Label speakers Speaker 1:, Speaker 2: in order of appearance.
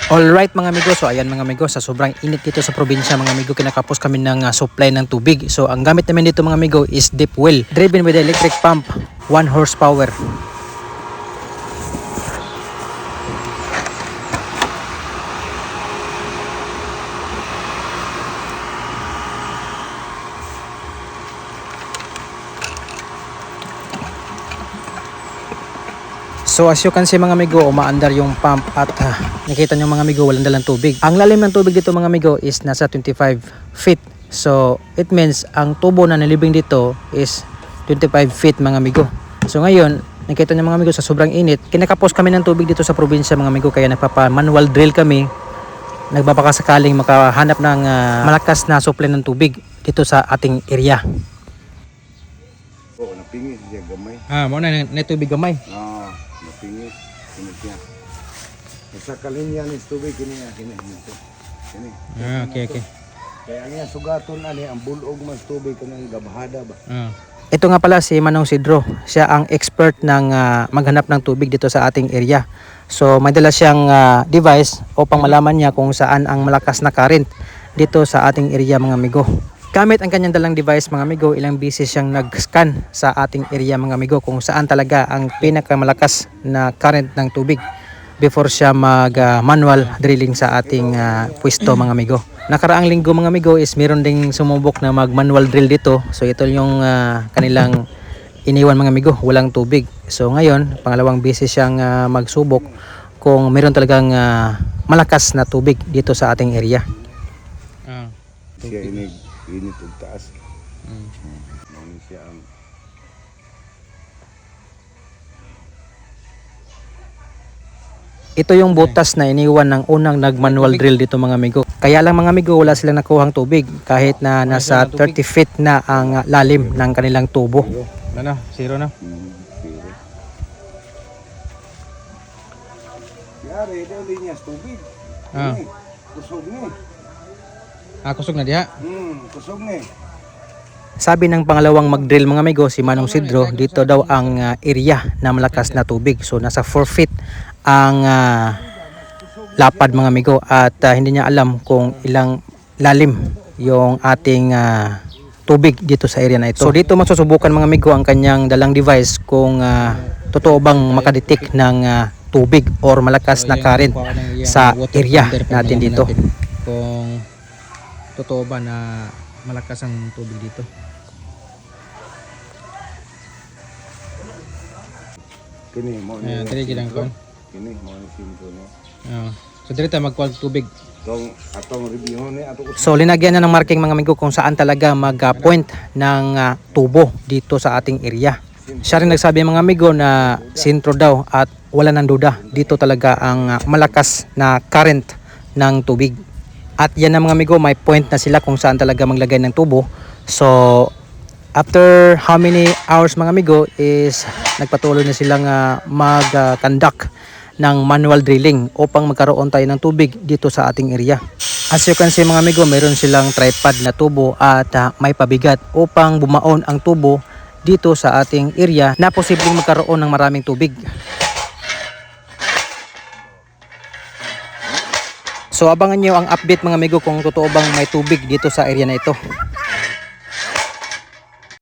Speaker 1: Alright mga amigo, so ayan mga amigo, sa sobrang init dito sa probinsya mga amigo, kinakapos kami ng supply ng tubig. So ang gamit namin dito mga amigo is deep well, driven with electric pump, 1 horsepower. So as you can see mga amigo, umaandar yung pump at nakita nyo mga amigo, walang dalang tubig. Ang lalim ng tubig dito mga amigo is nasa 25 feet. So it means ang tubo na nilibing dito is 25 feet mga amigo. So ngayon, nakita nyo mga amigo, sa sobrang init, kinakapos kami ng tubig dito sa probinsya mga amigo, kaya nagpapa-manual drill kami. Nagbabakasakaling makahanap ng malakas na supply ng tubig dito sa ating area.
Speaker 2: Oh, napingis siya gamay.
Speaker 1: Mo na tubig gamay.
Speaker 2: Napingis. Pingis niya. Sa kalinya ni tubig kini kini.
Speaker 1: Okay.
Speaker 2: Kaya niya sugaton ani ang bulog mas tubig kanang gabahada ba.
Speaker 1: Ito nga pala si Manong Sidro. Siya ang expert ng maghanap ng tubig dito sa ating area. So may dala siyang device upang malaman niya kung saan ang malakas na current dito sa ating area mga amigo. Gamit ang kanyang dalang device mga amigo, ilang beses siyang nag-scan sa ating area mga amigo kung saan talaga ang pinakamalakas na current ng tubig before siya mag-manual drilling sa ating pwesto mga amigo. Nakaraang linggo mga amigo is meron ding sumubok na mag-manual drill dito. So ito yung kanilang iniwan mga amigo, walang tubig. So ngayon, pangalawang beses siyang magsubok kung meron talagang malakas na tubig dito sa ating area.
Speaker 2: Siya init ug taas. Mao siya ang
Speaker 1: Ito yung butas na iniwan ng unang nag-manual drill dito mga amigo. Kaya lang mga amigo, wala silang nakuhang tubig kahit na nasa 30 feet na ang lalim ng kanilang tubo. Zero na.
Speaker 2: Zero. Yari daw linyas tubig. Kusog ni.
Speaker 1: Kusog na diha.
Speaker 2: Kusog ni.
Speaker 1: Sabi ng pangalawang mag-drill mga amigo, si Manong Sidro, dito daw ang area na malakas na tubig. So nasa 4 feet ang lapad mga amigo at hindi niya alam kung ilang lalim yung ating tubig dito sa area na ito. So dito masusubukan mga amigo ang kanyang dalang device kung totoo bang makadetect ng tubig or malakas na current sa area natin dito. Kung totoo ba na malakas ang tubig dito.
Speaker 2: Kini mo ni. Kini mo ni simple no.
Speaker 1: So direta magkuha tubig.
Speaker 2: Atong review ni ato.
Speaker 1: So linagyan na ng marking mga amigo kung saan talaga mag-point ng tubo dito sa ating area. Siya rin nagsabi mga amigo na sentro daw at wala nang duda. Dito talaga ang malakas na current ng tubig. At yan na mga amigo, may point na sila kung saan talaga maglagay ng tubo. So after how many hours mga amigo is nagpatuloy na silang mag-conduct ng manual drilling upang magkaroon tayo ng tubig dito sa ating area. As you can see mga amigo, mayroon silang tripod na tubo at may pabigat upang bumaon ang tubo dito sa ating area na posibleng magkaroon ng maraming tubig. So abangan nyo ang update mga amigo kung totoo bang may tubig dito sa area na ito.